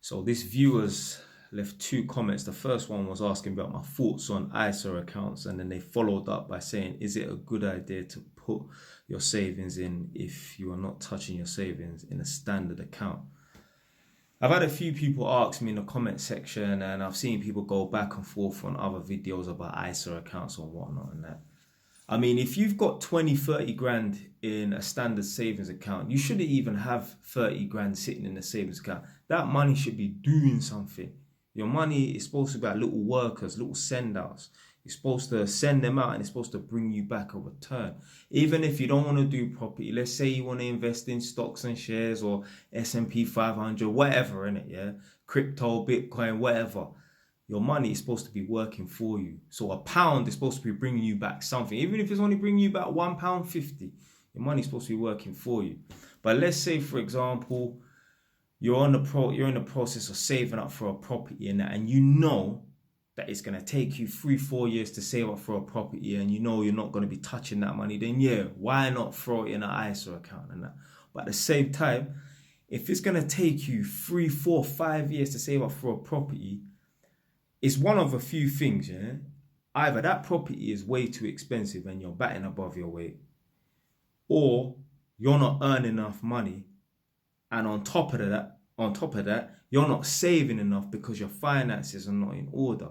So this viewers left two comments. The first one was asking about my thoughts on ISA accounts, and then they followed up by saying, is it a good idea to put your savings in if you are not touching your savings in a standard account? I've had a few people ask me in the comment section, and I've seen people go back and forth on other videos about ISA accounts and whatnot and that. I mean, if you've got 20, 30 grand in a standard savings account, you shouldn't even have 30 grand sitting in a savings account. That money should be doing something. Your money is supposed to be like little workers, little send outs. You're supposed to send them out and it's supposed to bring you back a return. Even if you don't want to do property, let's say you want to invest in stocks and shares or S&P 500, whatever, in it, yeah? Crypto, Bitcoin, whatever. Your money is supposed to be working for you. So a pound is supposed to be bringing you back something. Even if it's only bringing you back £1.50, your money is supposed to be working for you. But let's say, for example, you're in the process of saving up for a property and that, and you know that it's going to take you 3-4 years to save up for a property, and you know you're not going to be touching that money, then yeah, why not throw it in an ISA account and that? But at the same time, if it's going to take you 3, 4, 5 years to save up for a property, it's one of a few things, yeah? Either that property is way too expensive and you're batting above your weight, or you're not earning enough money, and on top of that, you're not saving enough because your finances are not in order.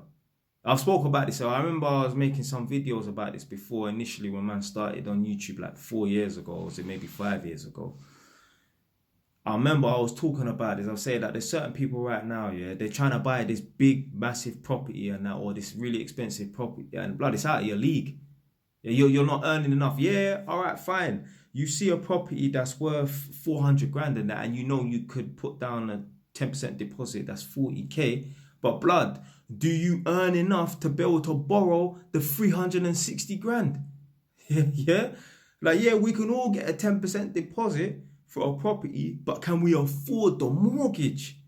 I've spoke about this, so I remember I was making some videos about this before initially when man started on YouTube like 4 years ago, or was it maybe 5 years ago? I remember I was talking about this. I was saying that there's certain people right now, yeah, they're trying to buy this big, massive property and that, or this really expensive property, and blood, it's out of your league. You're not earning enough. Yeah, all right, fine. You see a property that's worth 400 grand and that, and you know you could put down a 10% deposit, that's 40k. But blood, do you earn enough to be able to borrow the 360 grand? Yeah? Like, yeah, we can all get a 10% deposit for a property, but can we afford the mortgage?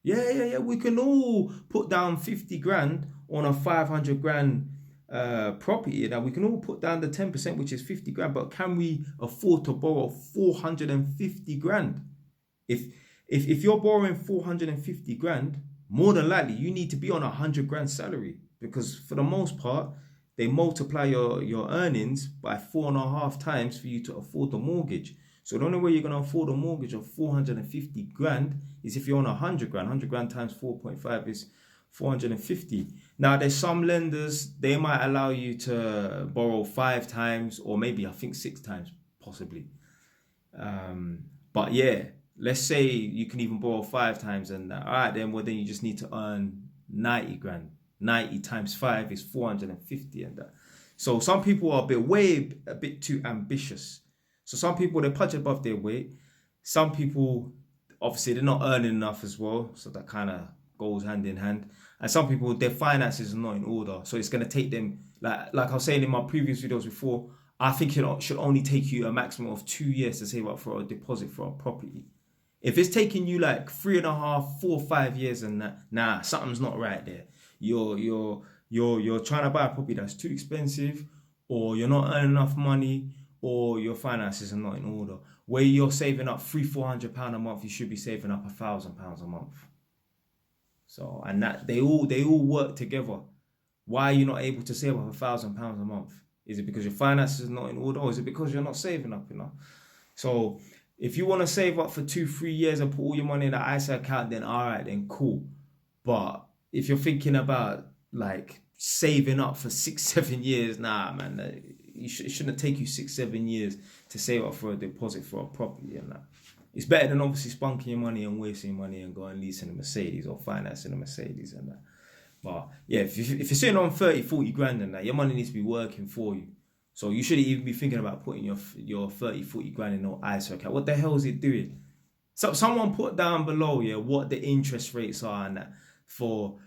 Yeah. We can all put down 50 grand on a 500 grand property. Now we can all put down the 10%, which is 50 grand, but can we afford to borrow 450 grand? If you're borrowing 450 grand, more than likely you need to be on 100 grand salary, because for the most part they multiply your earnings by 4.5 times for you to afford the mortgage. So the only way you're going to afford a mortgage of 450 grand is if you're on 100 grand. 100 grand times 4.5 is 450. Now, there's some lenders, they might allow you to borrow 5 times, or maybe I think 6 times, possibly. But yeah, let's say you can even borrow 5 times and that. All right, then you just need to earn 90 grand. 90 times 5 is 450 and that. So some people are a bit too ambitious. So some people, they punch above their weight. Some people, obviously, they're not earning enough as well. So that kind of goes hand in hand. And some people, their finances are not in order. So it's going to take them, like I was saying in my previous videos before, I think it should only take you a maximum of 2 years to save up for a deposit for a property. If it's taking you like 3.5, 4, 5 years and that, nah, something's not right there. You're trying to buy a property that's too expensive, or you're not earning enough money, or your finances are not in order. Where you're saving up £300-400 a month, you should be saving up £1,000 a month. So, and that they all work together. Why are you not able to save up £1,000 a month? Is it because your finances are not in order, or is it because you're not saving up enough? So if you want to save up for 2-3 years and put all your money in the ISA account, then all right, then cool. But if you're thinking about like saving up for 6-7 years, nah, man, it shouldn't take you 6-7 years to save up for a deposit for a property and that. It's better than obviously spunking your money and wasting money and going leasing a Mercedes or financing a Mercedes and that. But yeah, if you're sitting on 30-40 grand and that, your money needs to be working for you. So you shouldn't even be thinking about putting your 30-40 grand in no ISA account. What the hell is it doing? So someone put down below, yeah, what the interest rates are and that for.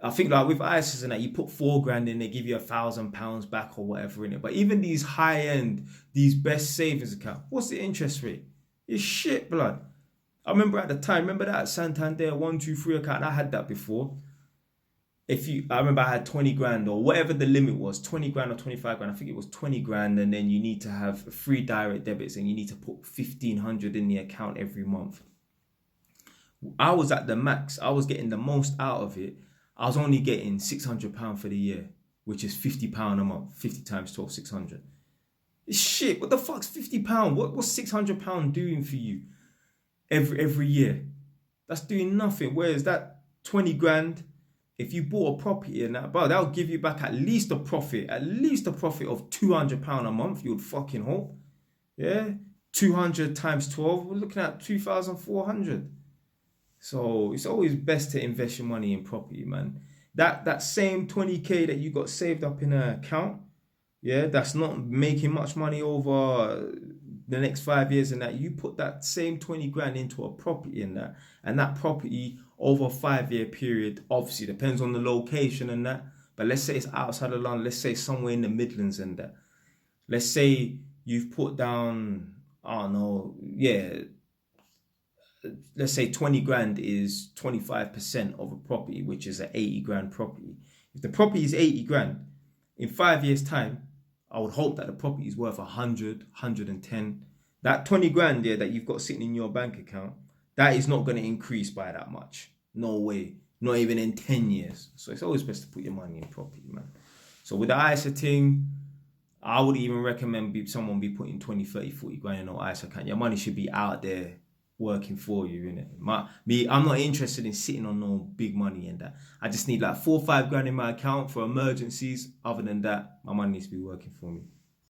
I think like with ISAs and that, you put 4 grand in, they give you £1,000 back or whatever in it. But even these high end, these best savings account, what's the interest rate? It's shit, blood. I remember at the time, remember that Santander 123 account? I had that before. I remember I had 20 grand or whatever the limit was, 20 grand or 25 grand. I think it was 20 grand, and then you need to have 3 direct debits and you need to put 1,500 in the account every month. I was at the max. I was getting the most out of it. I was only getting £600 for the year, which is £50 a month. 50 times 12, 600. Shit, what the fuck's £50? What's £600 doing for you every year? That's doing nothing. Whereas that 20 grand, if you bought a property and that, bro, that'll give you back at least a profit of £200 a month, you would fucking hope. Yeah? 200 times 12, we're looking at 2,400. So it's always best to invest your money in property, man. That same 20k that you got saved up in an account, yeah, that's not making much money over the next 5 years, and that you put that same 20 grand into a property and that property over a 5 year period, obviously depends on the location and that, but let's say it's outside of London, let's say somewhere in the Midlands and that. Let's say you've put down, I don't know, yeah, let's say 20 grand is 25% of a property, which is an 80 grand property. If the property is 80 grand, in 5 years' time, I would hope that the property is worth 100, 110. That 20 grand there that you've got sitting in your bank account, that is not going to increase by that much. No way. Not even in 10 years. So it's always best to put your money in property, man. So with the ISA thing, I would even recommend someone be putting 20, 30, 40 grand in an ISA account. Your money should be out there working for you, innit? I'm not interested in sitting on no big money in that. I just need like 4 or 5 grand in my account for emergencies. Other than that, my money needs to be working for me.